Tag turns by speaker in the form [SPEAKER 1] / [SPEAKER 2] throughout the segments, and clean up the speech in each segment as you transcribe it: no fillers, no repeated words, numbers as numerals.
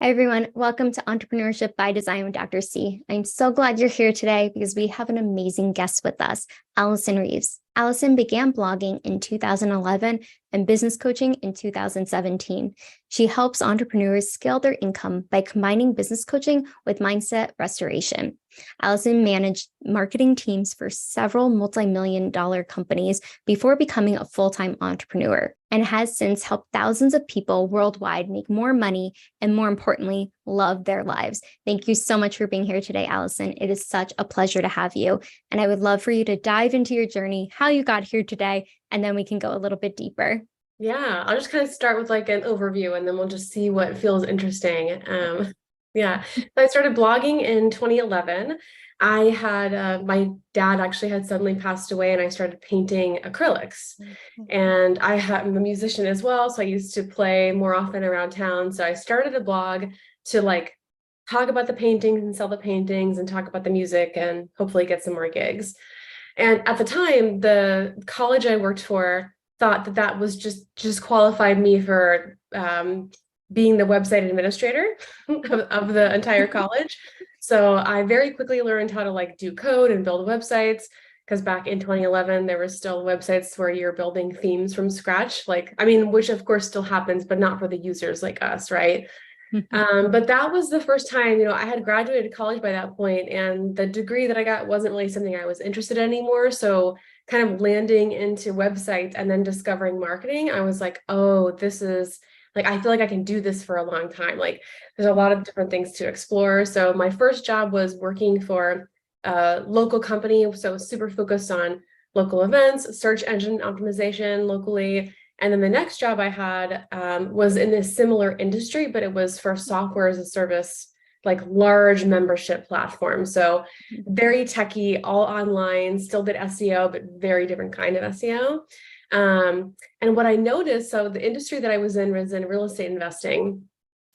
[SPEAKER 1] Hi, everyone. Welcome to Entrepreneurship by Design with Dr. C. I'm so glad you're here today because we have an amazing guest with us, Alison Reeves. Allison began blogging in 2011 and business coaching in 2017. She helps entrepreneurs scale their income by combining business coaching with mindset restoration. Allison managed marketing teams for several multi-million-dollar companies before becoming a full-time entrepreneur and has since helped thousands of people worldwide make more money and, more importantly, love their lives. Thank you so much for being here today, Allison. It is such a pleasure to have you. And I would love for you to dive into your journey, how you got here today, and then we can go a little bit deeper.
[SPEAKER 2] Yeah, I'll just kind of start with like an overview and then we'll just see what feels interesting. Yeah, so I started blogging in 2011. I had my dad actually had suddenly passed away and I started painting acrylics. And I'm a musician as well, so I used to play more often around town. So I started a blog to like talk about the paintings and sell the paintings and talk about the music and hopefully get some more gigs. And at the time, the college I worked for thought that that was just qualified me for being the website administrator of the entire college. So I very quickly learned how to like do code and build websites, because back in 2011, there were still websites where you're building themes from scratch. Like, I mean, which of course still happens, but not for the users like us, right? But that was the first time, I had graduated college by that point, and the degree that I got wasn't really something I was interested in anymore. So kind of landing into websites and then discovering marketing, I was like, oh, this is like, I feel like I can do this for a long time. Like there's a lot of different things to explore. So my first job was working for a local company. So super focused on local events, search engine optimization locally. And then the next job I had was in a similar industry, but it was for software as a service, like large membership platform. So very techy, all online, still did SEO, but very different kind of SEO. And what I noticed, so the industry that I was in real estate investing.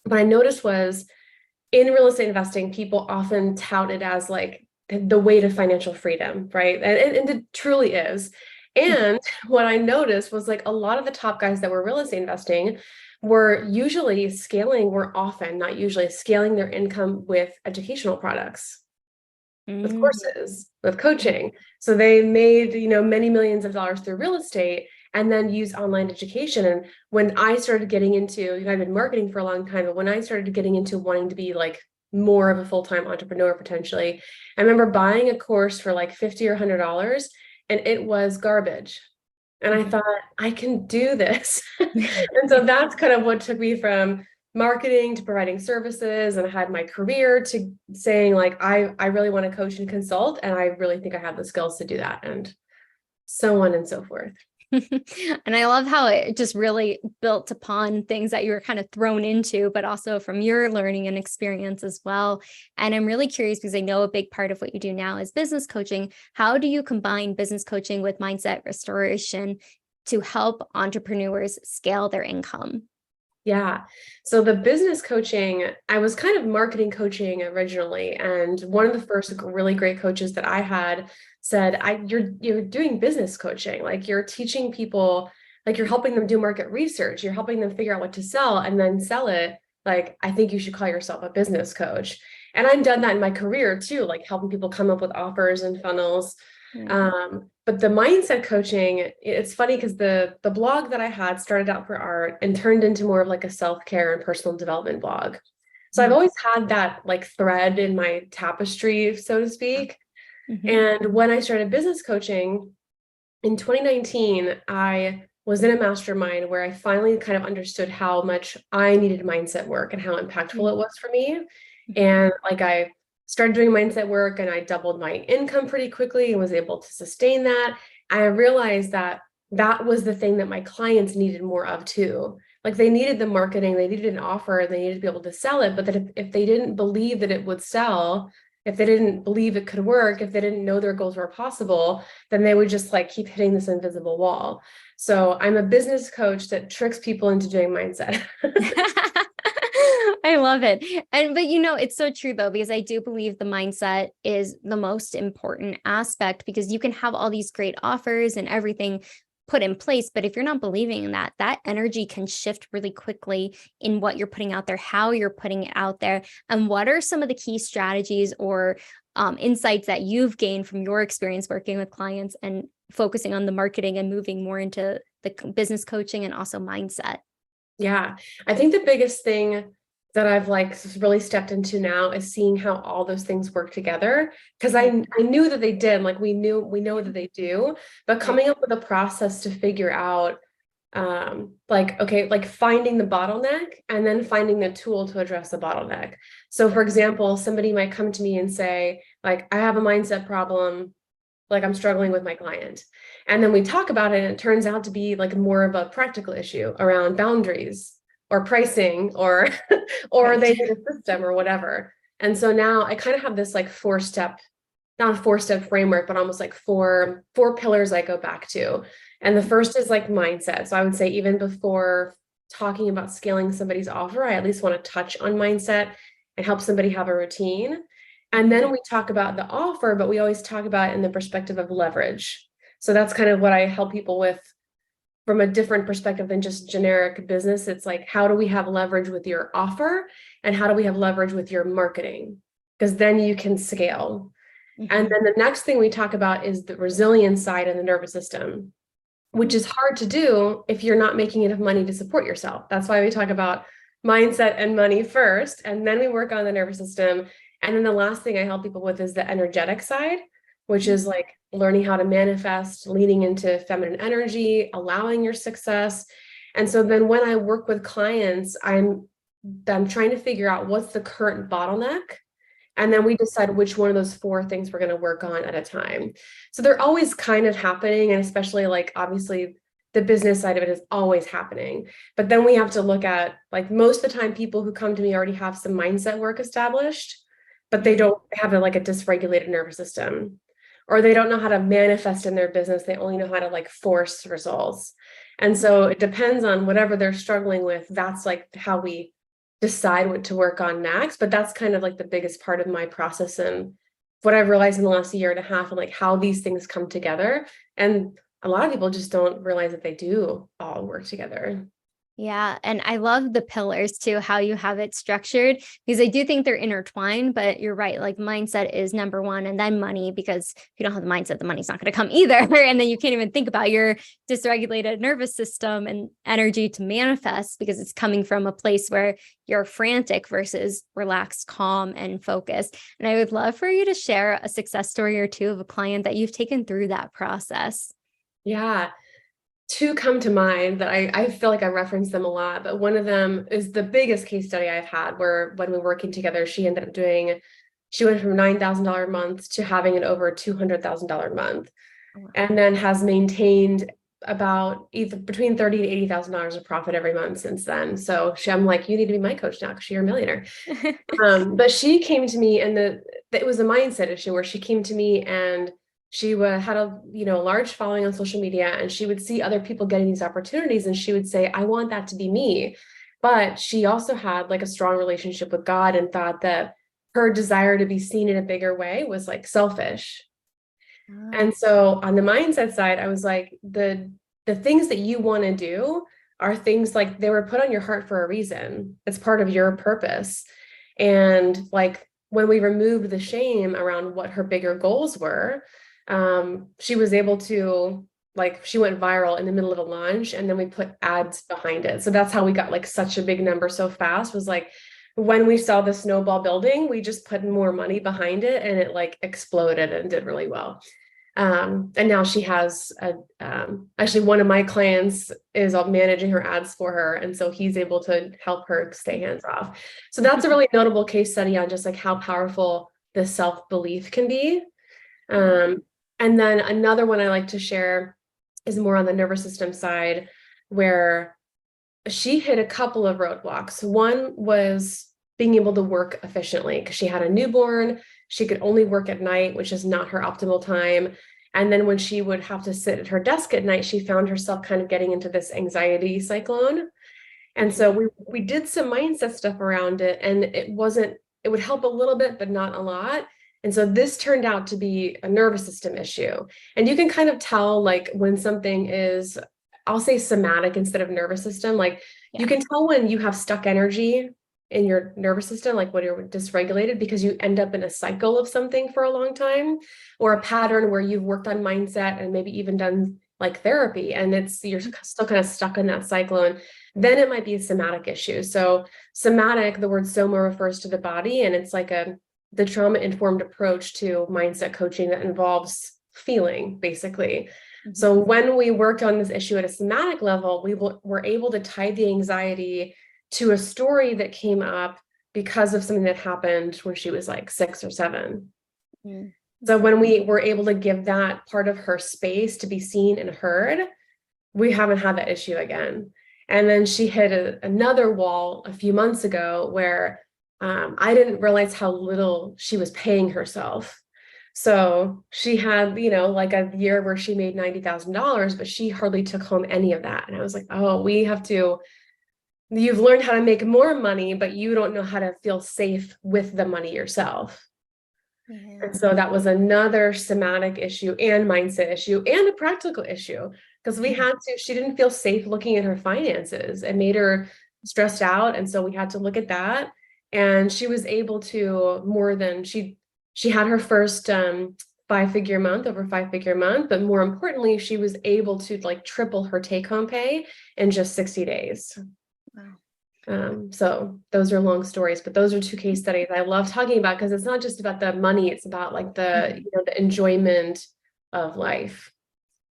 [SPEAKER 2] What I noticed was in real estate investing, people often tout it as like the way to financial freedom, right? And it truly is. And what I noticed was like a lot of the top guys that were real estate investing were often, not usually, scaling their income with educational products, with courses, with coaching. So they made, many millions of dollars through real estate and then use online education. And when I started getting into, I've been marketing for a long time, but when I started getting into wanting to be like more of a full-time entrepreneur potentially, I remember buying a course for like $50 or $100 and it was garbage. And I thought, I can do this. And so that's kind of what took me from marketing to providing services, and I had my career to saying like, I really want to coach and consult, and I really think I have the skills to do that, and so on and so forth.
[SPEAKER 1] And I love how it just really built upon things that you were kind of thrown into, but also from your learning and experience as well. And I'm really curious because I know a big part of what you do now is business coaching. How do you combine business coaching with mindset restoration to help entrepreneurs scale their income?
[SPEAKER 2] Yeah. So the business coaching, I was kind of marketing coaching originally. And one of the first really great coaches that I had said, you're doing business coaching. Like you're teaching people, like you're helping them do market research. You're helping them figure out what to sell and then sell it. Like, I think you should call yourself a business coach. And I've done that in my career too, like helping people come up with offers and funnels. But the mindset coaching, it's funny because the blog that I had started out for art and turned into more of like a self-care and personal development blog. So I've always had that like thread in my tapestry, so to speak. And when I started business coaching in 2019, I was in a mastermind where I finally kind of understood how much I needed mindset work and how impactful it was for me. And like I started doing mindset work and I doubled my income pretty quickly and was able to sustain that. I realized that that was the thing that my clients needed more of too. Like they needed the marketing, they needed an offer, they needed to be able to sell it. But that if they didn't believe that it would sell, if they didn't believe it could work, if they didn't know their goals were possible, then they would just like keep hitting this invisible wall. So I'm a business coach that tricks people into doing mindset.
[SPEAKER 1] I love it. But it's so true though, because I do believe the mindset is the most important aspect, because you can have all these great offers and everything, put in place. But if you're not believing in that, that energy can shift really quickly in what you're putting out there, how you're putting it out there. And what are some of the key strategies or insights that you've gained from your experience working with clients and focusing on the marketing and moving more into the business coaching and also mindset?
[SPEAKER 2] Yeah, I think the biggest thing that I've like really stepped into now is seeing how all those things work together. Because I knew that they did, like we know that they do, but coming up with a process to figure out like, okay, like finding the bottleneck and then finding the tool to address the bottleneck. So for example, somebody might come to me and say, like, I have a mindset problem, like I'm struggling with my client. And then we talk about it and it turns out to be like more of a practical issue around boundaries or pricing or or they need a system or whatever. And so now I kind of have this like not a 4-step framework, but almost like four pillars I go back to. And the first is like mindset. So I would say even before talking about scaling somebody's offer, I at least want to touch on mindset and help somebody have a routine. And then we talk about the offer, but we always talk about it in the perspective of leverage. So that's kind of what I help people with from a different perspective than just generic business. It's like, how do we have leverage with your offer? And how do we have leverage with your marketing? Because then you can scale. And then the next thing we talk about is the resilience side of the nervous system, which is hard to do if you're not making enough money to support yourself. That's why we talk about mindset and money first, and then we work on the nervous system. And then the last thing I help people with is the energetic side, which is like learning how to manifest, leaning into feminine energy, allowing your success. And so then when I work with clients, I'm trying to figure out what's the current bottleneck. And then we decide which one of those 4 things we're going to work on at a time. So they're always kind of happening. And especially like, obviously, the business side of it is always happening. But then we have to look at, like, most of the time, people who come to me already have some mindset work established, but they don't have like a dysregulated nervous system, or they don't know how to manifest in their business. They only know how to like force results. And so it depends on whatever they're struggling with. That's like how we decide what to work on next. But that's kind of like the biggest part of my process and what I've realized in the last year and a half, and like how these things come together. And a lot of people just don't realize that they do all work together.
[SPEAKER 1] Yeah. And I love the pillars too, how you have it structured, because I do think they're intertwined, but you're right. Like mindset is number one, and then money, because if you don't have the mindset, the money's not going to come either. And then you can't even think about your dysregulated nervous system and energy to manifest, because it's coming from a place where you're frantic versus relaxed, calm, and focused. And I would love for you to share a success story or two of a client that you've taken through that process.
[SPEAKER 2] Yeah. 2 come to mind that I feel like I reference them a lot, but one of them is the biggest case study I've had, where when we were working together, she went from $9,000 a month to having an over $200,000 a month, and then has maintained about either between $30,000 to $80,000 of profit every month since then. So I'm like, you need to be my coach now because you're a millionaire. But she came to me, and it was a mindset issue where she came to me and she had a large following on social media, and she would see other people getting these opportunities, and she would say, I want that to be me. But she also had like a strong relationship with God and thought that her desire to be seen in a bigger way was like selfish. And so on the mindset side, I was like, the things that you want to do are things like they were put on your heart for a reason. It's part of your purpose. And like when we removed the shame around what her bigger goals were, she was able to, like, she went viral in the middle of a launch, and then we put ads behind it. So that's how we got like such a big number so fast, was like when we saw the snowball building, we just put more money behind it, and it like exploded and did really well. And now she has actually one of my clients is managing her ads for her. And so he's able to help her stay hands off. So that's a really notable case study on just like how powerful the self-belief can be. And then another one I like to share is more on the nervous system side, where she hit a couple of roadblocks. One was being able to work efficiently, because she had a newborn. She could only work at night, which is not her optimal time. And then when she would have to sit at her desk at night, she found herself kind of getting into this anxiety cyclone. And so we did some mindset stuff around it, and it would help a little bit, but not a lot. And so this turned out to be a nervous system issue. And you can kind of tell like when something is, I'll say somatic instead of nervous system. Like you can tell when you have stuck energy in your nervous system, like when you're dysregulated, because you end up in a cycle of something for a long time, or a pattern where you've worked on mindset and maybe even done like therapy, and you're still kind of stuck in that cycle. And then it might be a somatic issue. So somatic, the word soma refers to the body, and it's like the trauma-informed approach to mindset coaching that involves feeling, basically. So when we worked on this issue at a somatic level, we were able to tie the anxiety to a story that came up because of something that happened when she was like 6 or 7. So when we were able to give that part of her space to be seen and heard, we haven't had that issue again. And then she hit another wall a few months ago where I didn't realize how little she was paying herself. So she had, like a year where she made $90,000, but she hardly took home any of that. And I was like, oh, you've learned how to make more money, but you don't know how to feel safe with the money yourself. And so that was another somatic issue and mindset issue and a practical issue, because she didn't feel safe looking at her finances. It made her stressed out. And so we had to look at that. And she was able to she had her first over 5-figure month, but more importantly, she was able to like triple her take-home pay in just 60 days. Wow. So those are long stories, but those are 2 case studies I love talking about, because it's not just about the money, it's about like the enjoyment of life.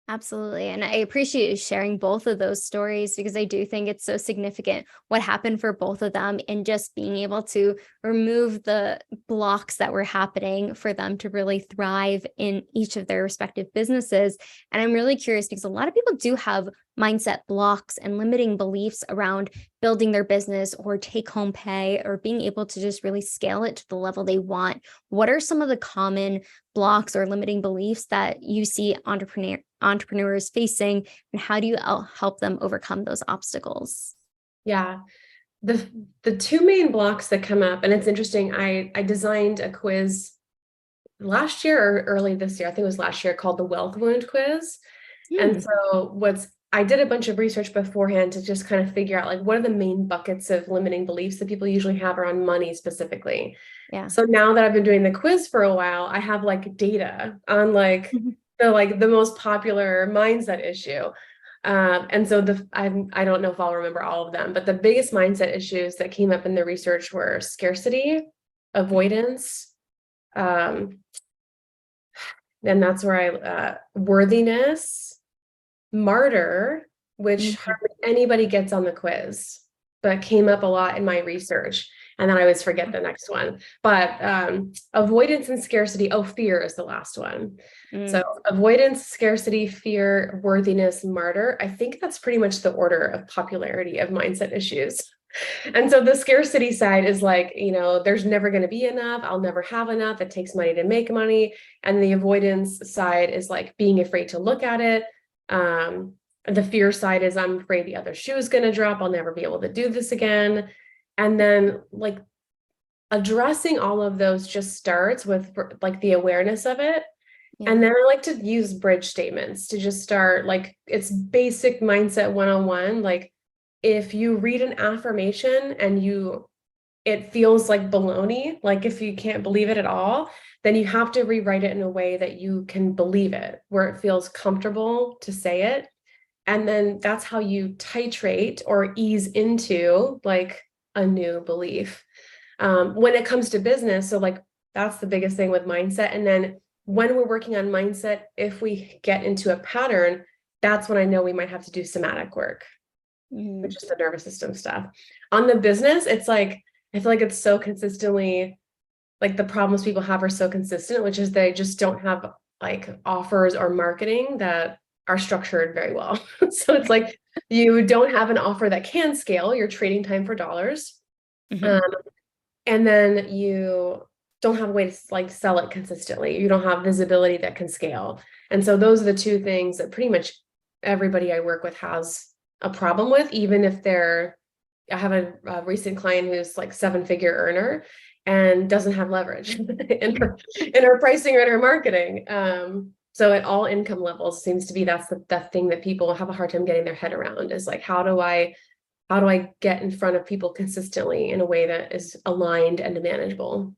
[SPEAKER 1] Absolutely. And I appreciate you sharing both of those stories, because I do think it's so significant what happened for both of them, and just being able to remove the blocks that were happening for them to really thrive in each of their respective businesses. And I'm really curious, because a lot of people do have mindset blocks and limiting beliefs around building their business or take home pay, or being able to just really scale it to the level they want. What are some of the common blocks or limiting beliefs that you see entrepreneurs facing, and how do you help them overcome those obstacles?
[SPEAKER 2] Yeah. The 2 main blocks that come up, and it's interesting, I designed a quiz last year or early this year, I think it was last year, called the Wealth Wound Quiz. And so I did a bunch of research beforehand to just kind of figure out like what are the main buckets of limiting beliefs that people usually have around money specifically. So now that I've been doing the quiz for a while, I have like data on like the most popular mindset issue. And so I don't know if I'll remember all of them, but the biggest mindset issues that came up in the research were scarcity, avoidance, and that's where worthiness, martyr, which hardly anybody gets on the quiz, but came up a lot in my research. And then I always forget the next one. But avoidance and scarcity. Oh, fear is the last one. So avoidance, scarcity, fear, worthiness, martyr. I think that's pretty much the order of popularity of mindset issues. And so the scarcity side is like, there's never going to be enough. I'll never have enough. It takes money to make money. And the avoidance side is like being afraid to look at it. The fear side is I'm afraid the other shoe is going to drop. I'll never be able to do this again. And then like addressing all of those just starts with like the awareness of it. And then I like to use bridge statements to just start, like it's basic mindset 101. Like if you read an affirmation and it feels like baloney, like if you can't believe it at all, then you have to rewrite it in a way that you can believe it, where it feels comfortable to say it. And then that's how you titrate or ease into like a new belief. When it comes to business, so like that's the biggest thing with mindset. And then when we're working on mindset, if we get into a pattern, that's when I know we might have to do somatic work, which is the nervous system stuff. On the business, it's like, I feel like it's so consistently, like the problems people have are so consistent, which is they just don't have like offers or marketing that are structured very well. So it's like, you don't have an offer that can scale, you're trading time for dollars. And then you don't have a way to like sell it consistently. You don't have visibility that can scale. And so those are the 2 things that pretty much everybody I work with has a problem with, even if I have a recent client who's like 7-figure earner, and doesn't have leverage in her pricing or in her marketing. So at all income levels seems to be that's the thing that people have a hard time getting their head around, is like, how do I get in front of people consistently in a way that is aligned and manageable?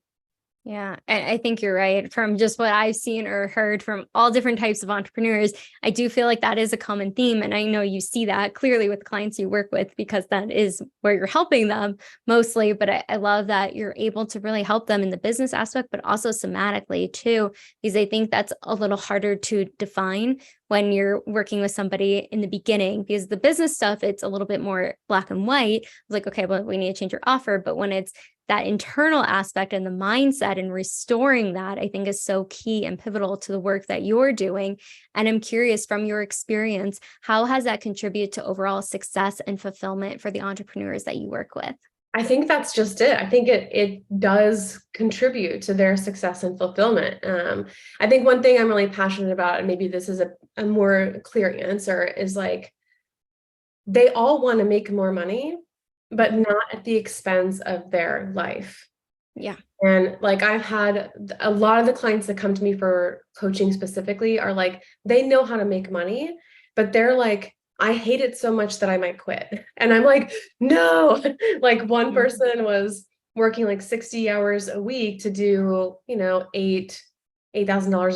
[SPEAKER 1] Yeah, I think you're right. From just what I've seen or heard from all different types of entrepreneurs, I do feel like that is a common theme. And I know you see that clearly with clients you work with, because that is where you're helping them mostly. But I love that you're able to really help them in the business aspect, but also somatically too, because I think that's a little harder to define when you're working with somebody in the beginning, because the business stuff, it's a little bit more black and white. It's like, okay, well, we need to change your offer. But when it's that internal aspect and the mindset and restoring that, I think is so key and pivotal to the work that you're doing. And I'm curious, from your experience, how has that contributed to overall success and fulfillment for the entrepreneurs that you work with?
[SPEAKER 2] I think that's just it. I think it does contribute to their success and fulfillment. I think one thing I'm really passionate about, and maybe this is a more clear answer, is like, they all want to make more money, but not at the expense of their life.
[SPEAKER 1] Yeah.
[SPEAKER 2] And like, I've had a lot of the clients that come to me for coaching specifically are like, they know how to make money, but they're like, I hate it so much that I might quit. And I'm like, no. Like, one person was working like 60 hours a week to do, $8,000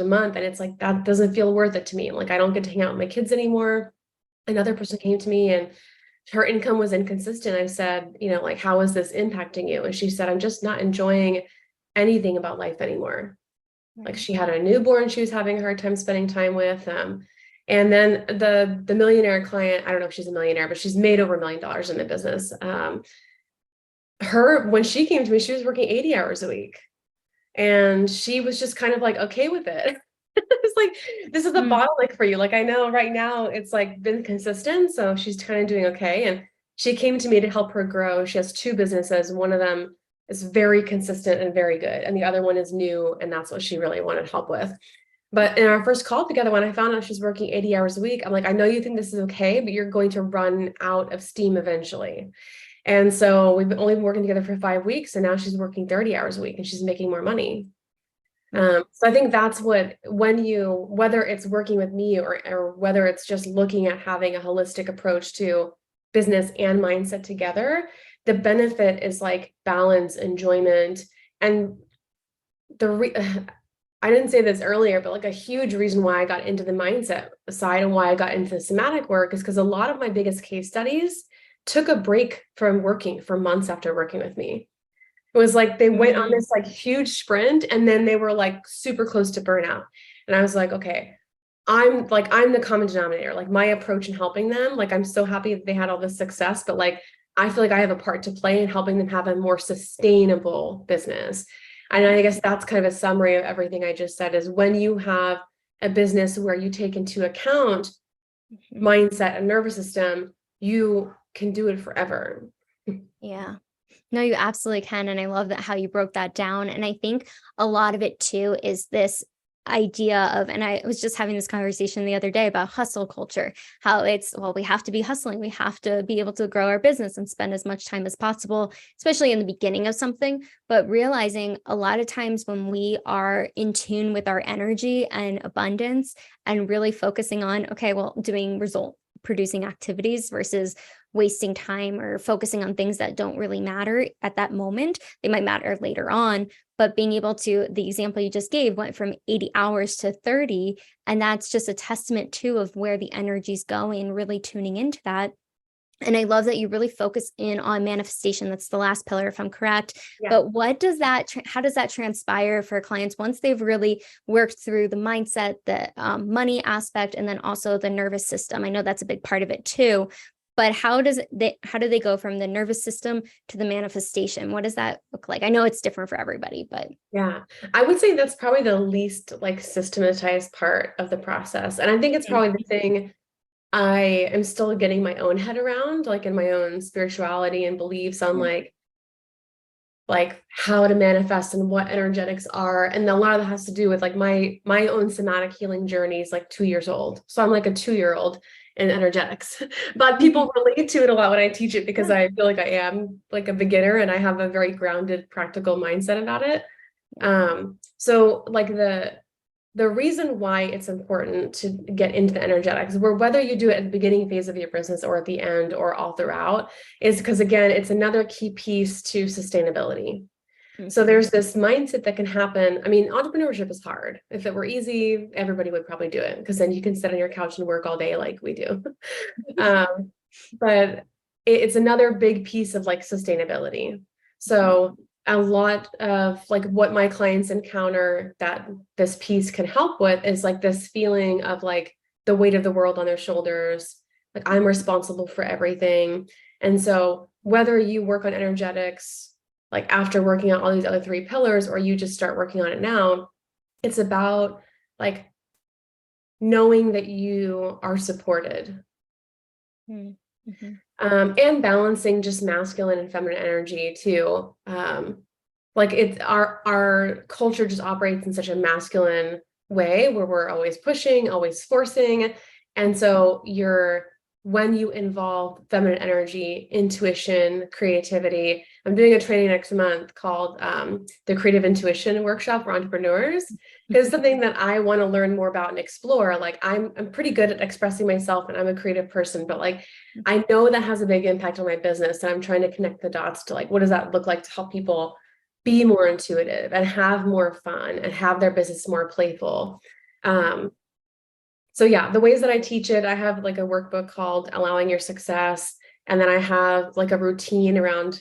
[SPEAKER 2] a month. And it's like, that doesn't feel worth it to me. Like, I don't get to hang out with my kids anymore. Another person came to me and her income was inconsistent. I said, like, how is this impacting you? And she said, I'm just not enjoying anything about life anymore. Like, she had a newborn she was having a hard time spending time with. And then the millionaire client, I don't know if she's a millionaire, but she's made over $1 million in the business. When she came to me, she was working 80 hours a week. And she was just kind of like, okay with it. It's like, this is a bottleneck for you. Like, I know right now it's like been consistent. So she's kind of doing okay. And she came to me to help her grow. She has 2 businesses. One of them is very consistent and very good. And the other one is new. And that's what she really wanted help with. But in our first call together, when I found out she's working 80 hours a week, I'm like, I know you think this is okay, but you're going to run out of steam eventually. And so we've only been working together for 5 weeks. And now she's working 30 hours a week and she's making more money. So I think that's whether it's working with me or whether it's just looking at having a holistic approach to business and mindset together, the benefit is like balance, enjoyment. And I didn't say this earlier, but like, a huge reason why I got into the mindset side and why I got into the somatic work is because a lot of my biggest case studies took a break from working for months after working with me. It was like they went on this like huge sprint and then they were like super close to burnout. And I was like, okay, I'm the common denominator. Like, my approach in helping them, like, I'm so happy that they had all this success, but like, I feel like I have a part to play in helping them have a more sustainable business. And I guess that's kind of a summary of everything I just said, is when you have a business where you take into account mindset and nervous system, you can do it forever.
[SPEAKER 1] Yeah. No, you absolutely can. And I love that how you broke that down. And I think a lot of it too is this idea of, and I was just having this conversation the other day about hustle culture, how it's, well, we have to be hustling. We have to be able to grow our business and spend as much time as possible, especially in the beginning of something. But realizing a lot of times when we are in tune with our energy and abundance and really focusing on, okay, well, doing result producing activities versus wasting time or focusing on things that don't really matter at that moment. They might matter later on, but being able to, the example you just gave went from 80 hours to 30. And that's just a testament too of where the energy is going, really tuning into that. And I love that you really focus in on manifestation. That's the last pillar, if I'm correct. Yeah. But what does that, how does that transpire for clients once they've really worked through the mindset, the money aspect, and then also the nervous system? I know that's a big part of it too. But how do they go from the nervous system to the manifestation? What does that look like? I know it's different for everybody, but
[SPEAKER 2] yeah, I would say that's probably the least like systematized part of the process. And I think it's probably the thing I am still getting my own head around, like in my own spirituality and beliefs on like how to manifest and what energetics are. And a lot of that has to do with like my own somatic healing journey is like 2 years old. So I'm like a 2-year-old in energetics, but people relate to it a lot when I teach it because I feel like I am like a beginner and I have a very grounded, practical mindset about it. So like the reason why it's important to get into the energetics, where whether you do it at the beginning phase of your business or at the end or all throughout, is because again, it's another key piece to sustainability. So there's this mindset that can happen. I mean, entrepreneurship is hard. If it were easy, everybody would probably do it because then you can sit on your couch and work all day like we do. But it's another big piece of like sustainability. So a lot of like what my clients encounter that this piece can help with is like this feeling of like the weight of the world on their shoulders. Like I'm responsible for everything. And so whether you work on energetics, like after working on all these other three pillars, or you just start working on it now, it's about like knowing that you are supported. Mm-hmm. And balancing just masculine and feminine energy too. Like it's our culture just operates in such a masculine way where we're always pushing, always forcing. And so when you involve feminine energy, intuition, creativity, I'm doing a training next month called the Creative Intuition Workshop for Entrepreneurs. Because something that I want to learn more about and explore. Like I'm pretty good at expressing myself and I'm a creative person, but like I know that has a big impact on my business. And I'm trying to connect the dots to like, what does that look like to help people be more intuitive and have more fun and have their business more playful. So yeah, the ways that I teach it, I have like a workbook called Allowing Your Success. And then I have like a routine around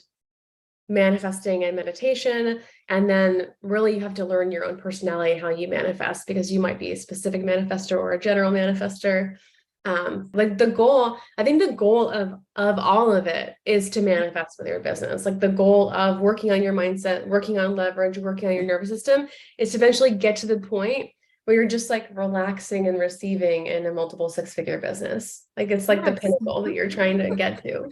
[SPEAKER 2] manifesting and meditation. And then really you have to learn your own personality, how you manifest, because you might be a specific manifestor or a general manifestor. Like the goal, I think the goal of all of it is to manifest with your business. Like the goal of working on your mindset, working on leverage, working on your nervous system is to eventually get to the point where you're just like relaxing and receiving in a multiple six-figure business. Like it's like the pinnacle that you're trying to get to.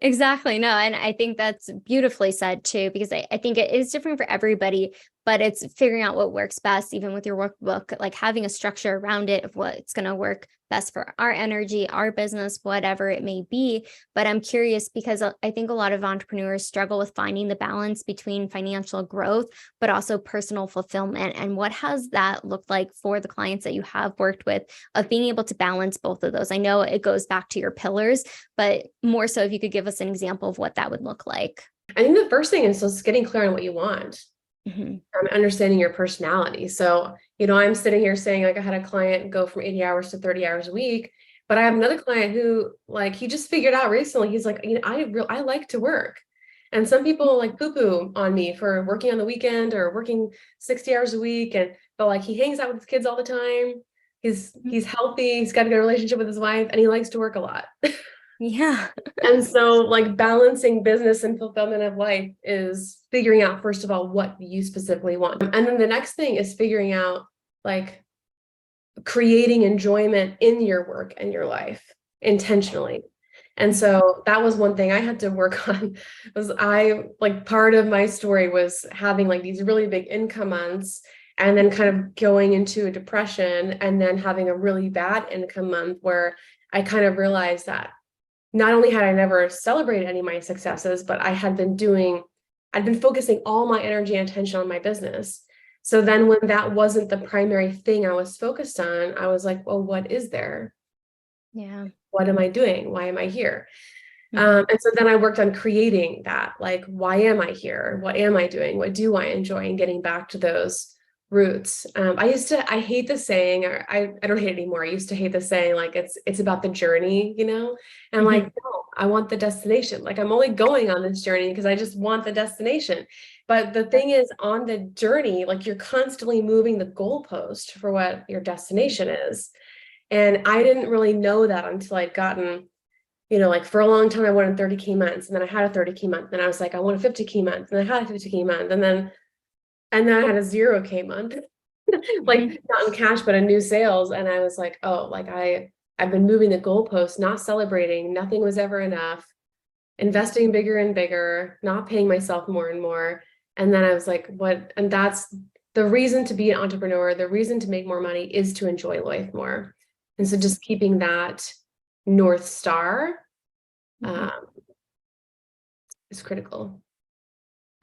[SPEAKER 1] Exactly. No, and I think that's beautifully said too, because I think it is different for everybody, but it's figuring out what works best, even with your workbook, like having a structure around it of what's going to work best for our energy, our business, whatever it may be. But I'm curious because I think a lot of entrepreneurs struggle with finding the balance between financial growth, but also personal fulfillment. And what has that looked like for the clients that you have worked with of being able to balance both of those? I know it goes back to your pillars, but more so if you could give us an example of what that would look like.
[SPEAKER 2] I think the first thing is just getting clear on what you want. Understanding your personality. So, I'm sitting here saying like I had a client go from 80 hours to 30 hours a week, but I have another client who like, he just figured out recently, he's like, I like to work. And some people like poo-poo on me for working on the weekend or working 60 hours a week. But like, he hangs out with his kids all the time. He's healthy. He's got a good relationship with his wife and he likes to work a lot.
[SPEAKER 1] Yeah.
[SPEAKER 2] And so like balancing business and fulfillment of life is figuring out, first of all, what you specifically want. And then the next thing is figuring out like creating enjoyment in your work and your life intentionally. And so that was one thing I had to work on was part of my story was having like these really big income months and then kind of going into a depression and then having a really bad income month where I kind of realized that not only had I never celebrated any of my successes, but I'd been focusing all my energy and attention on my business. So then when that wasn't the primary thing I was focused on, I was like, well, what is there?
[SPEAKER 1] Yeah.
[SPEAKER 2] What am I doing? Why am I here? And so then I worked on creating that, like, why am I here? What am I doing? What do I enjoy? And getting back to those roots. I hate the saying, or I don't hate it anymore. I used to hate the saying, like, it's about the journey, and like, no, I want the destination. Like, I'm only going on this journey because I just want the destination. But the thing is, on the journey, like, you're constantly moving the goalpost for what your destination is. And I didn't really know that until I'd gotten, like for a long time, I wanted 30K months, and then I had a 30K month, and I was like, I want a 50K month, and I had a 50K month, and then I had a 0K month, like not in cash, but in new sales. And I was like, oh, like I've been moving the goalposts, not celebrating. Nothing was ever enough, investing bigger and bigger, not paying myself more and more. And then I was like, what? And that's the reason to be an entrepreneur. The reason to make more money is to enjoy life more. And so just keeping that North Star
[SPEAKER 1] Mhm.
[SPEAKER 2] is critical.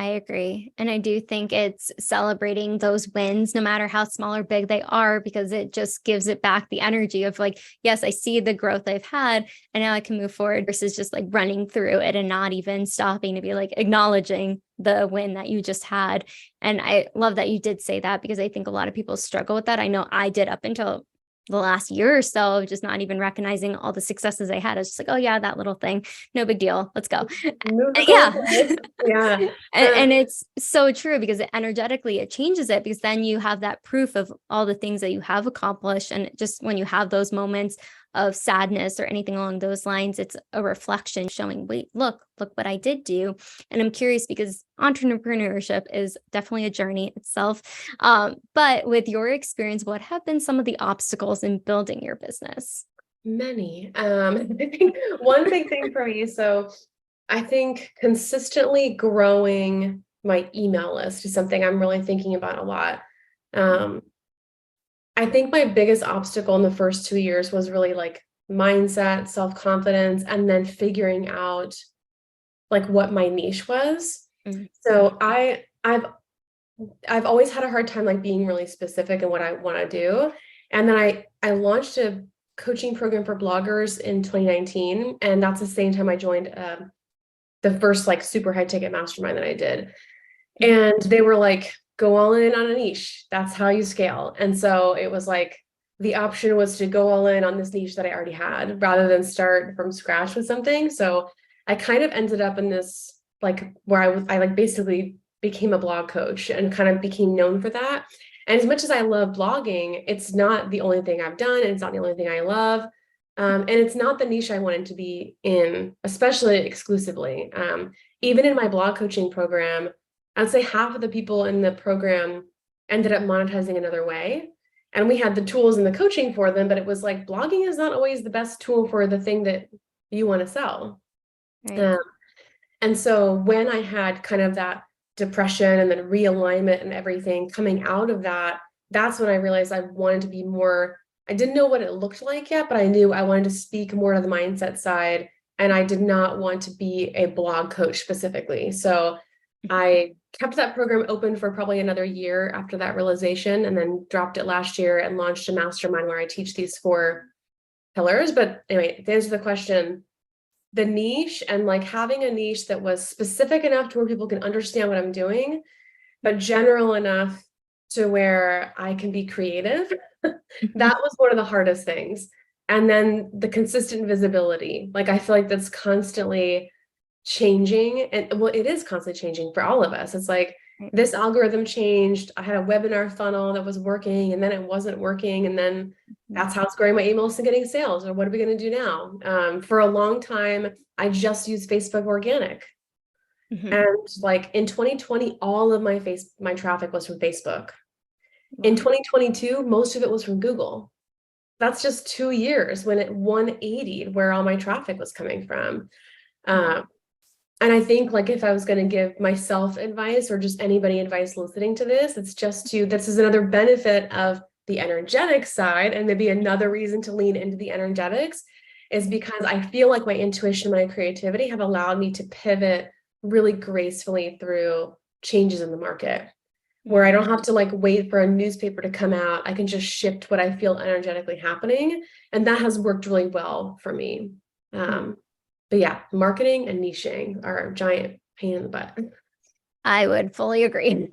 [SPEAKER 1] I agree. And I do think it's celebrating those wins, no matter how small or big they are, because it just gives it back the energy of like, yes, I see the growth I've had and now I can move forward versus just like running through it and not even stopping to be like acknowledging the win that you just had. And I love that you did say that because I think a lot of people struggle with that. I know I did up until the last year or so, just not even recognizing all the successes I had. I was just like, oh, yeah, that little thing. No big deal. Let's go.
[SPEAKER 2] Move the
[SPEAKER 1] Yeah.
[SPEAKER 2] goalpost. Yeah.
[SPEAKER 1] And it's so true because energetically it changes it because then you have that proof of all the things that you have accomplished. And just when you have those moments of sadness or anything along those lines, it's a reflection showing, wait, look what I did do. And I'm curious because entrepreneurship is definitely a journey itself. But with your experience, what have been some of the obstacles in building your business?
[SPEAKER 2] Many. I think one big thing for me, so I think consistently growing my email list is something I'm really thinking about a lot. Um, I think my biggest obstacle in the first 2 years was really like mindset, self-confidence, and then figuring out like what my niche was.
[SPEAKER 1] Mm,
[SPEAKER 2] So I've always had a hard time like being really specific in what I want to do. And then I launched a coaching program for bloggers in 2019, and that's the same time I joined the first like super high ticket mastermind that I did.
[SPEAKER 1] mm,
[SPEAKER 2] And they were like, go all in on a niche. That's how you scale. And so it was like the option was to go all in on this niche that I already had rather than start from scratch with something. So I kind of ended up in this like where I like basically became a blog coach and kind of became known for that. And as much as I love blogging, it's not the only thing I've done, and it's not the only thing I love. And it's not the niche I wanted to be in, especially exclusively. Even in my blog coaching program, I'd say half of the people in the program ended up monetizing another way. And we had the tools and the coaching for them, but it was like blogging is not always the best tool for the thing that you want to sell.
[SPEAKER 1] right.
[SPEAKER 2] Um, and so when I had kind of that depression and then realignment and everything coming out of that, that's when I realized I wanted to be more, I didn't know what it looked like yet, but I knew I wanted to speak more to the mindset side. And I did not want to be a blog coach specifically. So I kept that program open for probably another year after that realization, and then dropped it last year and launched a mastermind where I teach these 4 pillars. But anyway, to answer the question, the niche and like having a niche that was specific enough to where people can understand what I'm doing, but general enough to where I can be creative. That was one of the hardest things. And then the consistent visibility. Like I feel like that's constantly changing, and well, it is constantly changing for all of us. It's like this algorithm changed. I had a webinar funnel that was working and then it wasn't working, and then that's how it's growing my emails and getting sales. Or what are we going to do now? For a long time I just used Facebook organic,
[SPEAKER 1] Mhm.
[SPEAKER 2] and like in 2020 all of my traffic was from Facebook. In
[SPEAKER 1] Wow.
[SPEAKER 2] 2022 most of it was from Google. That's just 2 years when it 180 where all my traffic was coming from. um, And I think like if I was going to give myself advice or just anybody advice listening to this, it's just this is another benefit of the energetic side, and maybe another reason to lean into the energetics is because I feel like my intuition, my creativity have allowed me to pivot really gracefully through changes in the market, where I
[SPEAKER 1] Mhm.
[SPEAKER 2] don't have to like wait for a newspaper to come out. I can just shift what I feel energetically happening. And that has worked really well for me. Um, but yeah, marketing and niching are a giant pain in the butt.
[SPEAKER 1] I would fully agree.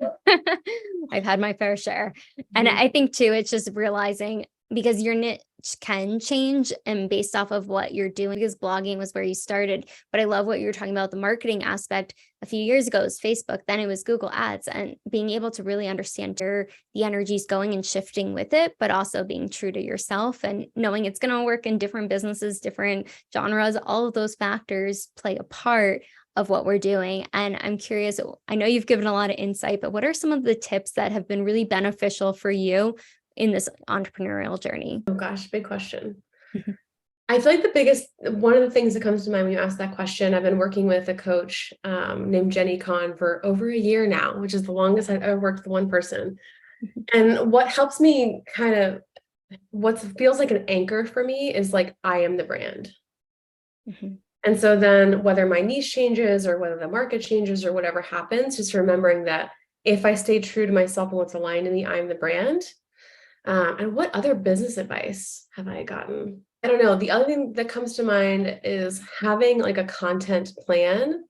[SPEAKER 1] I've had my fair share. And
[SPEAKER 2] Mhm.
[SPEAKER 1] I think too, it's just realizing because your niche can change and based off of what you're doing, because blogging was where you started. But I love what you were talking about the marketing aspect. A few years ago, it was Facebook, then it was Google Ads, and being able to really understand where the energy is going and shifting with it, but also being true to yourself and knowing it's going to work in different businesses, different genres, all of those factors play a part of what we're doing. And I'm curious, I know you've given a lot of insight, but what are some of the tips that have been really beneficial for you in this entrepreneurial journey?
[SPEAKER 2] Oh gosh, big question. I feel like one of the things that comes to mind when you ask that question, I've been working with a coach named Jenny Kahn for over a year now, which is the longest I've ever worked with one person. And what helps me kind of what feels like an anchor for me is like, I am the brand.
[SPEAKER 1] Mm-hmm.
[SPEAKER 2] And so then whether my niche changes or whether the market changes or whatever happens, just remembering that if I stay true to myself and what's aligned in the I'm the brand. And what other business advice have I gotten? I don't know. The other thing that comes to mind is having like a content plan.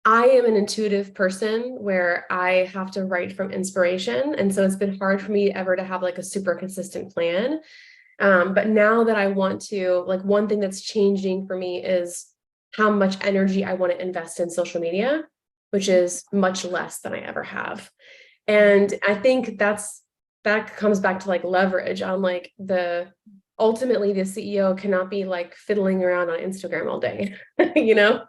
[SPEAKER 2] I am an intuitive person where I have to write from inspiration. And so it's been hard for me ever to have like a super consistent plan. But now that I want to, like, one thing that's changing for me is how much energy I want to invest in social media, which is much less than I ever have. And I think that comes back to like leverage on like ultimately the CEO cannot be like fiddling around on Instagram all day, you know?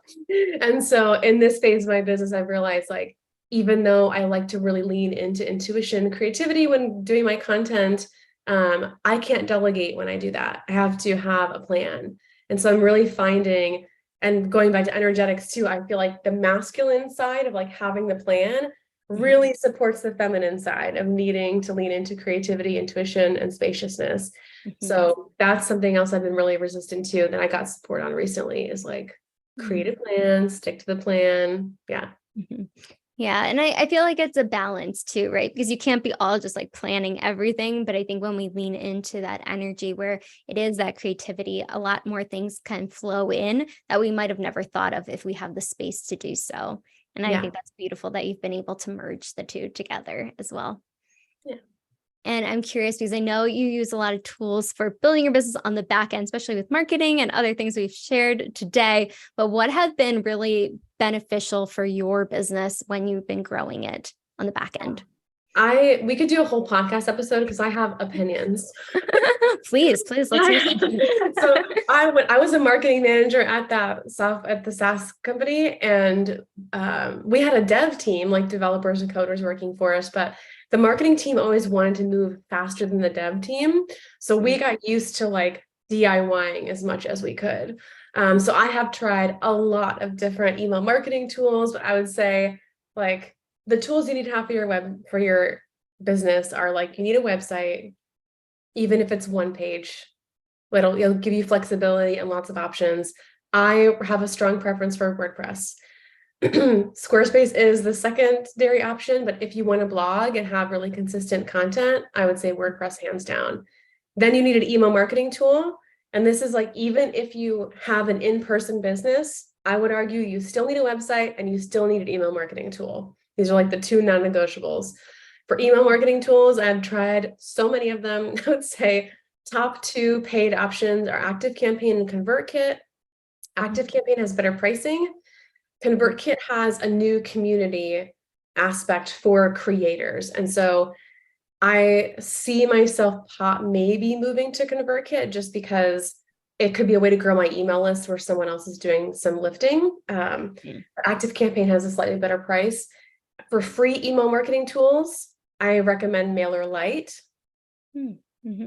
[SPEAKER 2] And so in this phase of my business, I've realized like, even though I like to really lean into intuition, creativity when doing my content, I can't delegate when I do that. I have to have a plan. And so I'm really finding, and going back to energetics too, I feel like the masculine side of like having the plan really supports the feminine side of needing to lean into creativity, intuition, and spaciousness.
[SPEAKER 1] Mm-hmm.
[SPEAKER 2] So that's something else I've been really resistant to that I got support on recently is like create a plan, stick to the plan. Yeah.
[SPEAKER 1] Mm-hmm. Yeah. And I feel like it's a balance too, right? Because you can't be all just like planning everything. But I think when we lean into that energy where it is that creativity, a lot more things can flow in that we might have never thought of if we have the space to do so. And I
[SPEAKER 2] Yeah.
[SPEAKER 1] think that's beautiful that you've been able to merge the two together as well.
[SPEAKER 2] Yeah.
[SPEAKER 1] And I'm curious because I know you use a lot of tools for building your business on the back end, especially with marketing and other things we've shared today. But what have been really beneficial for your business when you've been growing it on the back end?
[SPEAKER 2] We could do a whole podcast episode because I have opinions.
[SPEAKER 1] Please, let's hear something.
[SPEAKER 2] So I was a marketing manager at the SaaS company, and we had a dev team, like developers and coders working for us, but the marketing team always wanted to move faster than the dev team. So we got used to like DIYing as much as we could. So I have tried a lot of different email marketing tools, but I would say like the tools you need to have for your business are like, you need a website, even if it's one page. It'll give you flexibility and lots of options. I have a strong preference for WordPress. Squarespace is the secondary option, but if you want to blog and have really consistent content, I would say WordPress hands down. Then you need an email marketing tool. And this is like, even if you have an in-person business, I would argue you still need a website and you still need an email marketing tool. These are like the two non-negotiables. For email marketing tools, I've tried so many of them. I would say top two paid options are ActiveCampaign and ConvertKit. ActiveCampaign has better pricing. ConvertKit has a new community aspect for creators. And so I see myself maybe moving to ConvertKit just because it could be a way to grow my email list where someone else is doing some lifting. ActiveCampaign has a slightly better price. For free email marketing tools, I recommend MailerLite.
[SPEAKER 1] Mm-hmm.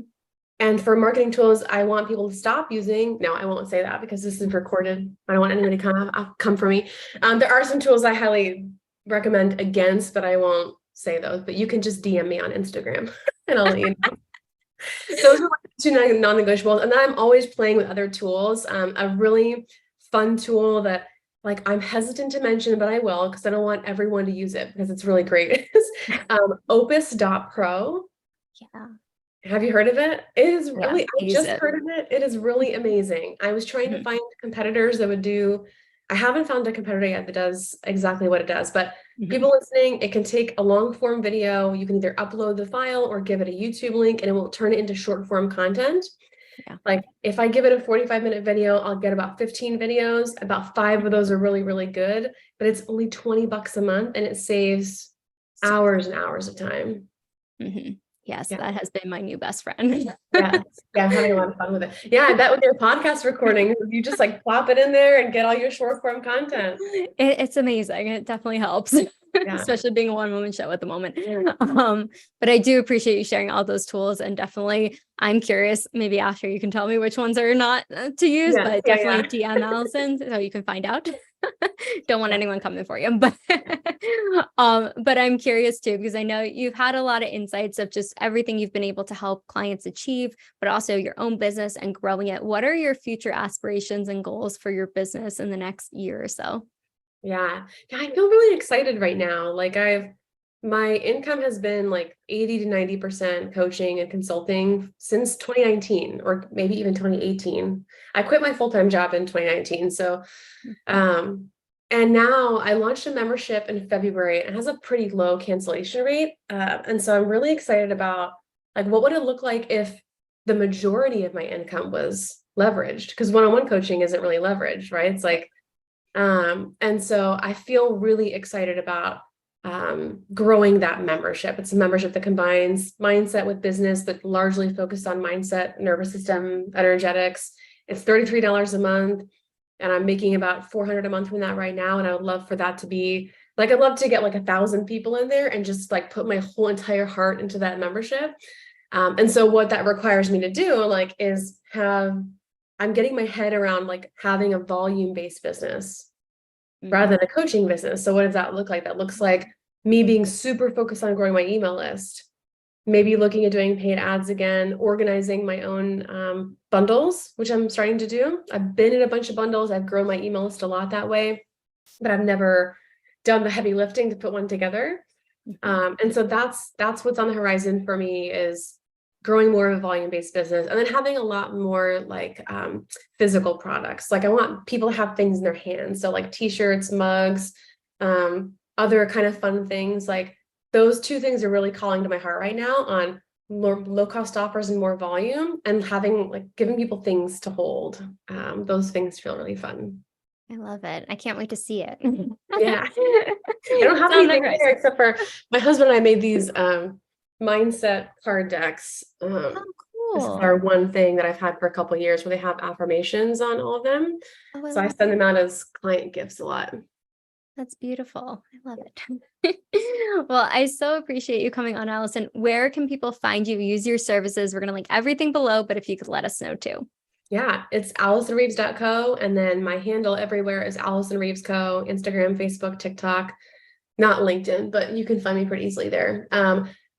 [SPEAKER 2] And for marketing tools, I want people to stop using. No, I won't say that because this is recorded. I don't want anybody to come for me. There are some tools I highly recommend against, but I won't say those. But you can just DM me on Instagram and I'll let you know. Those are like two non-negotiables. And then I'm always playing with other tools. A really fun tool that like I'm hesitant to mention, but I will because I don't want everyone to use it because it's really great. Opus.pro.
[SPEAKER 1] Yeah.
[SPEAKER 2] Have you heard of it? It is
[SPEAKER 1] Yeah,
[SPEAKER 2] really, I just heard of it. It is really amazing. I was trying to find competitors that would do, I haven't found a competitor yet that does exactly what it does, but people listening, it can take a long form video. You can either upload the file or give it a YouTube link and it will turn it into short form content.
[SPEAKER 1] Yeah.
[SPEAKER 2] Like if I give it a 45-minute video, I'll get about 15 videos. About 5 of those are really, really good, but it's only $20 a month and it saves hours and hours of time.
[SPEAKER 1] Yes, that has been my new best friend.
[SPEAKER 2] Yeah, I'm having a lot of fun with it. Yeah, I bet with your podcast recording, you just like plop it in there and get all your short form content.
[SPEAKER 1] It's amazing. It definitely helps, especially being a one-woman show at the moment. But I do appreciate you sharing all those tools, and definitely I'm curious, maybe after you can tell me which ones are not to use, but definitely DM Allison so you can find out. Don't want anyone coming for you, but But I'm curious too, because I know you've had a lot of insights of just everything you've been able to help clients achieve, but also your own business and growing it. What are your future aspirations and goals for your business in the next year or so?
[SPEAKER 2] Yeah. Yeah, I feel really excited right now. My income has been like 80 to 90% coaching and consulting since 2019 or maybe even 2018. I quit my full-time job in 2019. So, um, and now I launched a membership in February. It has a pretty low cancellation rate. And so I'm really excited about like, what would it look like if the majority of my income was leveraged? Because one-on-one coaching isn't really leveraged, right? It's like, and so I feel really excited about growing that membership. It's a membership that combines mindset with business, that largely focused on mindset, nervous system, energetics. It's $33 a month, and I'm making about $400 a month from that right now. And I would love for that to be like, I'd love to get like 1,000 people in there and just like put my whole entire heart into that membership. And so what that requires me to do like is I'm getting my head around like having a volume-based business rather than a coaching business. So what does that look like? That looks like me being super focused on growing my email list, maybe looking at doing paid ads again, organizing my own bundles, which I'm starting to do. I've been in a bunch of bundles. I've grown my email list a lot that way, but I've never done the heavy lifting to put one together. And so that's what's on the horizon for me, is growing more of a volume-based business, and then having a lot more like physical products. Like I want people to have things in their hands. So like t-shirts, mugs, other kind of fun things. Like those two things are really calling to my heart right now, on more low-cost offers and more volume, and having like giving people things to hold. Those things feel really fun.
[SPEAKER 1] I love it. I can't wait to see it.
[SPEAKER 2] Yeah. I don't have
[SPEAKER 1] It's on the
[SPEAKER 2] anything there
[SPEAKER 1] horizon.
[SPEAKER 2] except for my husband and I made these mindset card decks.
[SPEAKER 1] Oh,
[SPEAKER 2] This is
[SPEAKER 1] cool.
[SPEAKER 2] our one thing that I've had for a couple of years, where they have affirmations on all of them.
[SPEAKER 1] Oh, I
[SPEAKER 2] So I
[SPEAKER 1] love
[SPEAKER 2] send
[SPEAKER 1] it.
[SPEAKER 2] them out as client gifts a lot.
[SPEAKER 1] That's beautiful. I love it. Well, I so appreciate you coming on, Allison. Where can people find you, use your services? We're going to link everything below, but if you could let us know too.
[SPEAKER 2] Yeah, it's AllisonReeves.co. And then my handle everywhere is Allison Reeves Co. Instagram, Facebook, TikTok, not LinkedIn, but you can find me pretty easily there.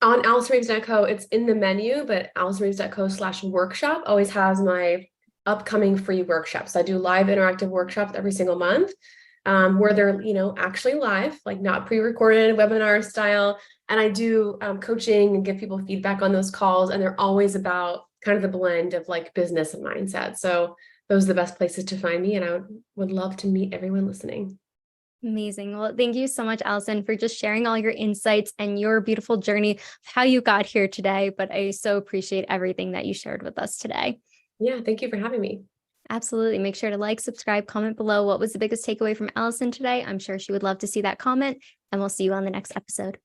[SPEAKER 2] On AllisonReeves.co, it's in the menu, but AllisonReeves.co/workshop always has my upcoming free workshops. I do live interactive workshops every single month, where they're, actually live, like not pre-recorded webinar style. And I do coaching and give people feedback on those calls. And they're always about kind of the blend of like business and mindset. So those are the best places to find me. And I would love to meet everyone listening.
[SPEAKER 1] Amazing. Well, thank you so much, Allison, for just sharing all your insights and your beautiful journey of how you got here today. But I so appreciate everything that you shared with us today.
[SPEAKER 2] Yeah, thank you for having me.
[SPEAKER 1] Absolutely. Make sure to like, subscribe, comment below. What was the biggest takeaway from Allison today? I'm sure she would love to see that comment, and we'll see you on the next episode.